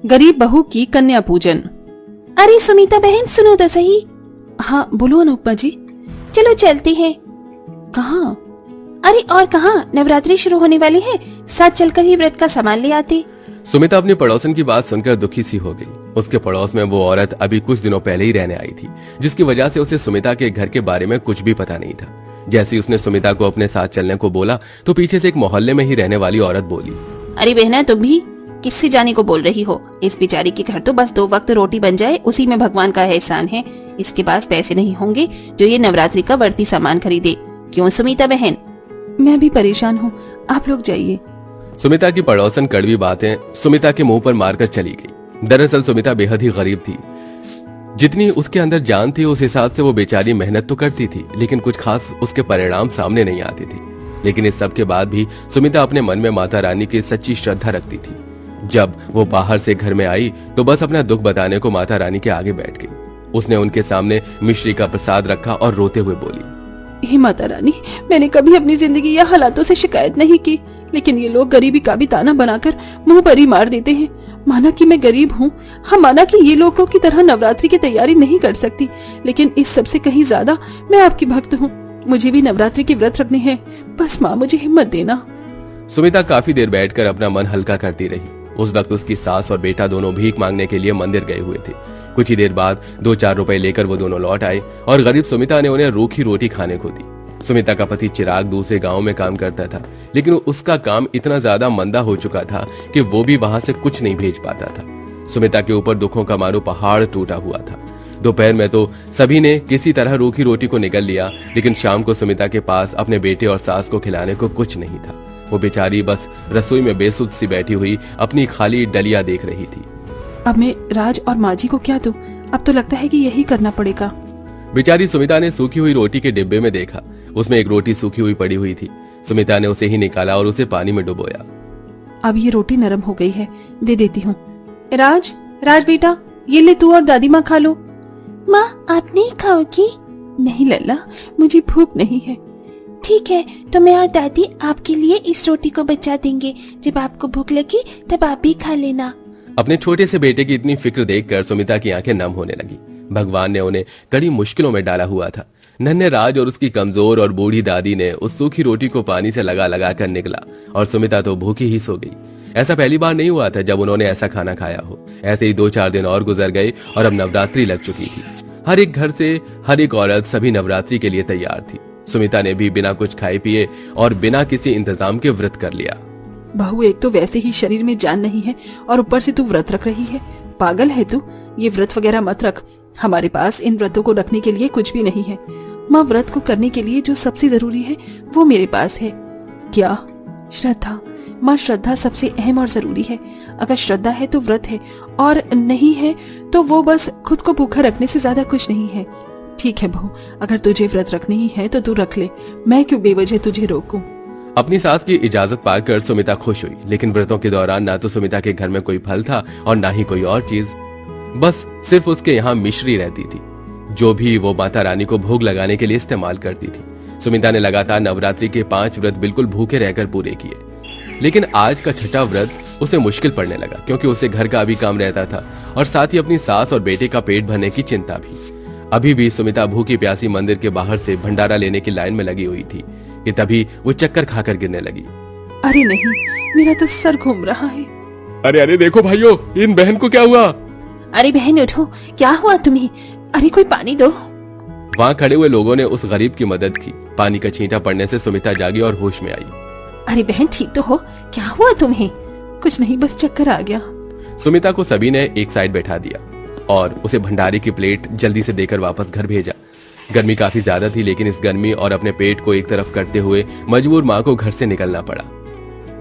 गरीब बहू की कन्या पूजन। अरे सुमिता बहन सुनो तो सही। हाँ बोलो अनुपमा जी। चलो चलते हैं। कहाँ? अरे और कहाँ, नवरात्रि शुरू होने वाली है, साथ चलकर ही व्रत का सामान ले आते। सुमिता अपनी पड़ोसन की बात सुनकर दुखी सी हो गई। उसके पड़ोस में वो औरत अभी कुछ दिनों पहले ही रहने आई थी, जिसकी वजह से उसे सुमिता के घर के बारे में कुछ भी पता नहीं था। जैसे ही उसने सुमिता को अपने साथ चलने को बोला तो पीछे से एक मोहल्ले में ही रहने वाली औरत बोली, अरे बहना तुम भी किससे जाने को बोल रही हो? इस बेचारी के घर तो बस 2 वक्त रोटी बन जाए उसी में भगवान का एहसान है। इसके पास पैसे नहीं होंगे जो ये नवरात्रि का बढ़ती सामान खरीदे। क्यों सुमिता बहन? मैं भी परेशान हूँ, आप लोग जाइए। सुमिता की पड़ोसन कड़वी बातें सुमिता के मुंह पर मारकर चली गई। दरअसल सुमिता बेहद ही गरीब थी। जितनी उसके अंदर जान थी उस हिसाब से वो बेचारी मेहनत तो करती थी, लेकिन कुछ खास उसके परिणाम सामने नहीं आते थे। लेकिन इस सब के बाद भी सुमिता अपने मन में माता रानी की सच्ची श्रद्धा रखती थी। जब वो बाहर से घर में आई तो बस अपना दुख बताने को माता रानी के आगे बैठ गई। उसने उनके सामने मिश्री का प्रसाद रखा और रोते हुए बोली, हे माता रानी, मैंने कभी अपनी जिंदगी या हालातों से शिकायत नहीं की, लेकिन ये लोग गरीबी का भी ताना बनाकर मुंह पर ही मार देते हैं। माना कि मैं गरीब हूँ, हाँ माना कि ये लोगों की तरह नवरात्रि की तैयारी नहीं कर सकती, लेकिन इस सब से कहीं ज्यादा मैं आपकी भक्त हूँ। मुझे भी नवरात्रि के व्रत रखने हैं, बस माँ मुझे हिम्मत देना। सुमिता काफी देर बैठकर अपना मन हल्का करती रही। उस वक्त उसकी सास और बेटा दोनों भीख मांगने के लिए मंदिर गए हुए थे। कुछ ही देर बाद 2-4 रुपए लेकर वो दोनों लौट आए और गरीब सुमिता ने उन्हें रूखी रोटी खाने को दी। सुमिता का पति चिराग दूसरे गांव में काम करता था, लेकिन उसका काम इतना ज्यादा मंदा हो चुका था कि वो भी वहां से कुछ नहीं भेज पाता था। सुमिता के ऊपर दुखों का मानो पहाड़ टूटा हुआ था। दोपहर में तो सभी ने किसी तरह रूखी रोटी को निगल लिया, लेकिन शाम को सुमिता के पास अपने बेटे और सास को खिलाने को कुछ नहीं था। वो बेचारी बस रसोई में बेसुध सी बैठी हुई अपनी खाली डलिया देख रही थी। अब मैं राज और माँ जी को क्या दूं? अब तो लगता है कि यही करना पड़ेगा। बेचारी सुमिता ने सूखी हुई रोटी के डिब्बे में देखा, उसमें एक रोटी सूखी हुई पड़ी हुई थी। सुमिता ने उसे ही निकाला और उसे पानी में डुबोया। अब ये रोटी नरम हो गई है, दे देती हूँ। राज, राज बेटा, ये ले तू और दादी माँ खा लो। माँ आप नहीं खाओगी? नहीं लल्ला, मुझे भूख नहीं है। ठीक है, तो मैं और दादी आपके लिए इस रोटी को बचा देंगे। जब आपको भूख लगी तब आप भी खा लेना। अपने छोटे से बेटे की इतनी फिक्र देखकर सुमिता की आंखें नम होने लगी। भगवान ने उन्हें कड़ी मुश्किलों में डाला हुआ था। नन्हे राज और उसकी कमजोर और बूढ़ी दादी ने उस सूखी रोटी को पानी से लगा लगा कर निकला और सुमिता तो भूखी ही सो गई। ऐसा पहली बार नहीं हुआ था जब उन्होंने ऐसा खाना खाया हो। ऐसे ही 2-4 दिन और गुजर गए और अब नवरात्रि लग चुकी थी। हर एक घर से हर एक औरत सभी नवरात्रि के लिए तैयार थी। सुमिता ने भी बिना कुछ खाए पिए और बिना किसी इंतजाम के व्रत कर लिया। बहू, एक तो वैसे ही शरीर में जान नहीं है और ऊपर से तू व्रत रख रही है। पागल है तू? ये व्रत वगैरह मत रख। हमारे पास इन व्रतों को रखने के लिए कुछ भी नहीं है। माँ, व्रत को करने के लिए जो सबसे जरूरी है वो मेरे पास है। क्या? श्रद्धा। माँ, श्रद्धा सबसे अहम और जरूरी है। अगर श्रद्धा है तो व्रत है, और नहीं है तो वो बस खुद को भूखा रखने से ज्यादा कुछ नहीं है। ठीक है बहू, अगर तुझे व्रत रखने ही है तो तू रख ले, मैं क्यों बेवजह तुझे रोकूं। अपनी सास की इजाजत पाकर सुमिता खुश हुई, लेकिन व्रतों के दौरान ना तो सुमिता के घर में कोई फल था और ना ही कोई और चीज। बस सिर्फ उसके यहाँ मिश्री रहती थी, जो भी वो माता रानी को भोग लगाने के लिए इस्तेमाल करती थी। सुमिता ने लगातार नवरात्रि के 5 व्रत बिल्कुल भूखे रहकर पूरे किए, लेकिन आज का छठा व्रत उसे मुश्किल पड़ने लगा, क्योंकि उसे घर का भी काम रहता था और साथ ही अपनी सास और बेटे का पेट भरने की चिंता भी। अभी भी सुमिता भूखी प्यासी मंदिर के बाहर से भंडारा लेने की लाइन में लगी हुई थी कि तभी वो चक्कर खाकर गिरने लगी। अरे नहीं, मेरा तो सर घूम रहा है। अरे अरे देखो भाइयों, इन बहन को क्या हुआ? अरे बहन उठो, क्या हुआ तुम्हें? अरे कोई पानी दो। वहाँ खड़े हुए लोगों ने उस गरीब की मदद की। पानी का छींटा पड़ने से सुमिता जागी और होश में आई। अरे बहन ठीक तो हो? क्या हुआ तुम्हें? कुछ नहीं, बस चक्कर आ गया। सुमिता को सभी ने एक साइड बैठा दिया और उसे भंडारे की प्लेट जल्दी से देकर वापस घर भेजा। गर्मी काफी ज्यादा थी, लेकिन इस गर्मी और अपने पेट को एक तरफ करते हुए मजबूर माँ को घर से निकलना पड़ा।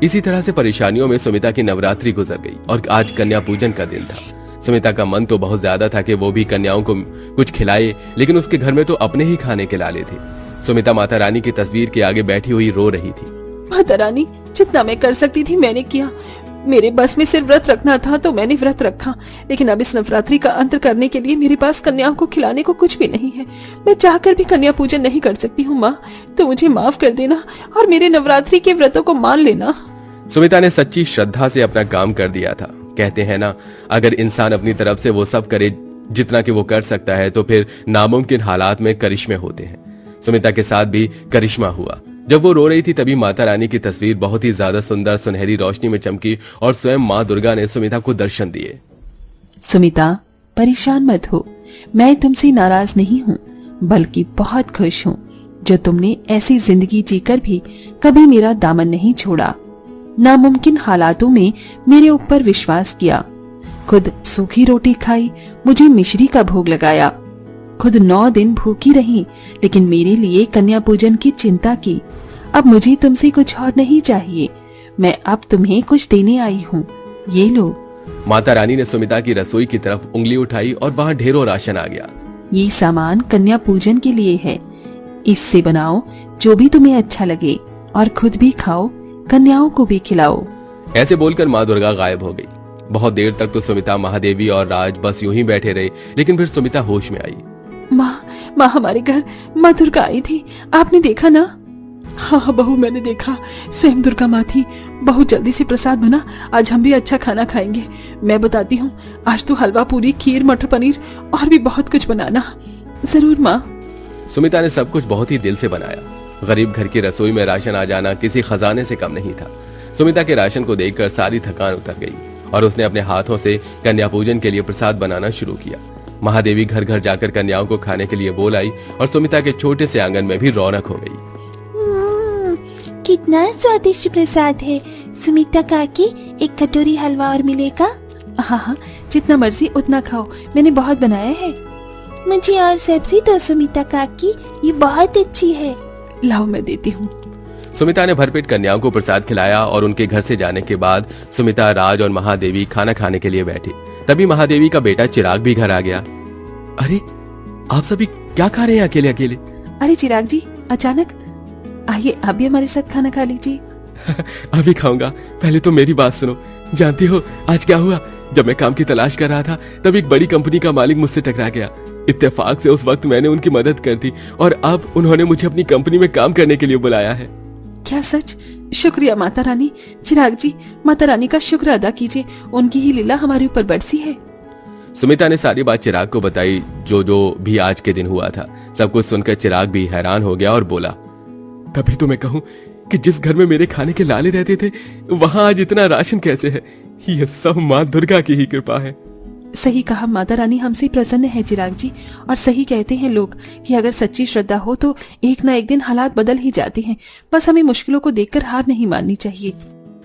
इसी तरह से परेशानियों में सुमिता की नवरात्रि गुजर गई और आज कन्या पूजन का दिन था। सुमिता का मन तो बहुत ज्यादा था कि वो भी कन्याओं को कुछ खिलाए, लेकिन उसके घर में तो अपने ही खाने के लाले थे। सुमिता माता रानी की तस्वीर के आगे बैठी हुई रो रही थी। माता रानी, जितना मैं कर सकती थी मैंने किया। मेरे बस में सिर्फ व्रत रखना था तो मैंने व्रत रखा, लेकिन अब इस नवरात्रि का अंत करने के लिए मेरे पास कन्याओं को खिलाने को कुछ भी नहीं है। मैं चाहकर भी कन्या पूजन नहीं कर सकती हूँ। माँ, तो मुझे माफ कर देना और मेरे नवरात्रि के व्रतों को मान लेना। सुमिता ने सच्ची श्रद्धा से अपना काम कर दिया था। कहते हैं ना, अगर इंसान अपनी तरफ से वो सब करे जितना कि वो कर सकता है तो फिर नामुमकिन हालात में करिश्मे होते हैं। सुमिता के साथ भी करिश्मा हुआ। जब वो रो रही थी तभी माता रानी की तस्वीर बहुत ही ज्यादा सुंदर सुनहरी रोशनी में चमकी और स्वयं माँ दुर्गा ने सुमिता को दर्शन दिए। सुमिता, परेशान मत हो, मैं तुमसे नाराज नहीं हूँ, बल्कि बहुत खुश हूँ जो तुमने ऐसी जिंदगी जीकर भी कभी मेरा दामन नहीं छोड़ा, नामुमकिन हालातों में मेरे ऊपर विश्वास किया, खुद सूखी रोटी खाई, मुझे मिश्री का भोग लगाया, खुद 9 दिन भूखी रही, लेकिन मेरे लिए कन्या पूजन की चिंता की। अब मुझे तुमसे कुछ और नहीं चाहिए, मैं अब तुम्हें कुछ देने आई हूँ, ये लो। माता रानी ने सुमिता की रसोई की तरफ उंगली उठाई और वहाँ ढेरों राशन आ गया। ये सामान कन्या पूजन के लिए है, इससे बनाओ जो भी तुम्हें अच्छा लगे और खुद भी खाओ, कन्याओं को भी खिलाओ। ऐसे बोलकर माँ दुर्गा गायब हो गई। बहुत देर तक तो सुमिता, महादेवी और राज बस यूं ही बैठे रहे, लेकिन फिर सुमिता होश में आई। माँ हमारे घर माँ दुर्गा आई थी, आपने देखा ना? हाँ बहू, मैंने देखा, स्वयं दुर्गा माँ थी। बहुत जल्दी से प्रसाद बना, आज हम भी अच्छा खाना खाएंगे। मैं बताती हूँ, आज तो हलवा पूरी, खीर, मटर पनीर और भी बहुत कुछ बनाना। जरूर माँ। सुमिता ने सब कुछ बहुत ही दिल से बनाया। गरीब घर की रसोई में राशन आ जाना किसी खजाने से कम नहीं था। सुमिता के राशन को देखकर सारी थकान उतर गई और उसने अपने हाथों से कन्या पूजन के लिए प्रसाद बनाना शुरू किया। महादेवी घर घर जाकर कन्याओं को खाने के लिए बोल आई और सुमिता के छोटे से आंगन में भी रौनक हो गई। कितना स्वादिष्ट प्रसाद है। सुमिता काकी, एक कटोरी हलवा और मिलेगा? हाँ, जितना मर्जी उतना खाओ, मैंने बहुत बनाया है। मुझे और सब्जी दो सुमिता काकी, ये बहुत अच्छी है। लाओ, मैं देती हूँ। सुमिता ने भरपेट कन्याओं को प्रसाद खिलाया और उनके घर से जाने के बाद सुमिता, राज और महादेवी खाना खाने के लिए बैठी। तभी महादेवी का बेटा चिराग भी घर आ गया। अरे, आप सभी क्या खा रहे हैं अकेले अकेले? अरे चिराग जी, अचानक आइए, आप भी हमारे साथ खाना खा लीजिए। अभी खाऊंगा, पहले तो मेरी बात सुनो। जानती हो आज क्या हुआ? जब मैं काम की तलाश कर रहा था तब एक बड़ी कंपनी का मालिक मुझसे टकरा गया। इत्तेफाक से उस वक्त मैंने उनकी मदद कर दी और अब उन्होंने मुझे अपनी कंपनी में काम करने के लिए बुलाया है। क्या सच? शुक्रिया माता रानी। चिराग जी, माता रानी का शुक्र अदा कीजिए, उनकी ही लीला हमारे ऊपर बरसी है। सुमिता ने सारी बात चिराग को बताई, जो भी आज के दिन हुआ था। सब कुछ सुनकर चिराग भी हैरान हो गया और बोला, तभी तो मैं कहूँ कि जिस घर में मेरे खाने के लाले रहते थे वहाँ आज इतना राशन कैसे है? ये सब माँ दुर्गा की ही कृपा है। सही कहा, माता रानी हमसे प्रसन्न है चिराग जी। और सही कहते हैं लोग कि अगर सच्ची श्रद्धा हो तो एक ना एक दिन हालात बदल ही जाते हैं। बस हमें मुश्किलों को देखकर हार नहीं माननी चाहिए।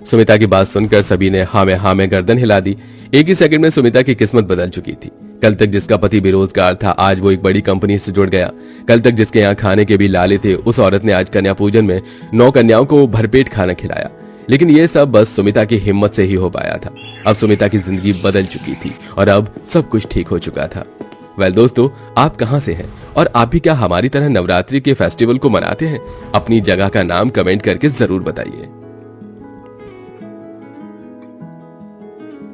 सुमिता की बात सुनकर सभी ने हाँ में गर्दन हिला दी। एक ही सेकंड में सुमिता की किस्मत बदल चुकी थी। कल तक जिसका पति बेरोजगार था, आज वो एक बड़ी कंपनी से जुड़ गया। कल तक जिसके यहाँ खाने के भी लाले थे, उस औरत ने आज कन्या पूजन में 9 कन्याओं को भरपेट खाना खिलाया। लेकिन ये सब बस सुमिता की हिम्मत से ही हो पाया था। अब सुमिता की जिंदगी बदल चुकी थी और अब सब कुछ ठीक हो चुका था। वेल दोस्तों, आप कहां से हैं और आप भी क्या हमारी तरह नवरात्रि के फेस्टिवल को मनाते हैं? अपनी जगह का नाम कमेंट करके जरूर बताइए।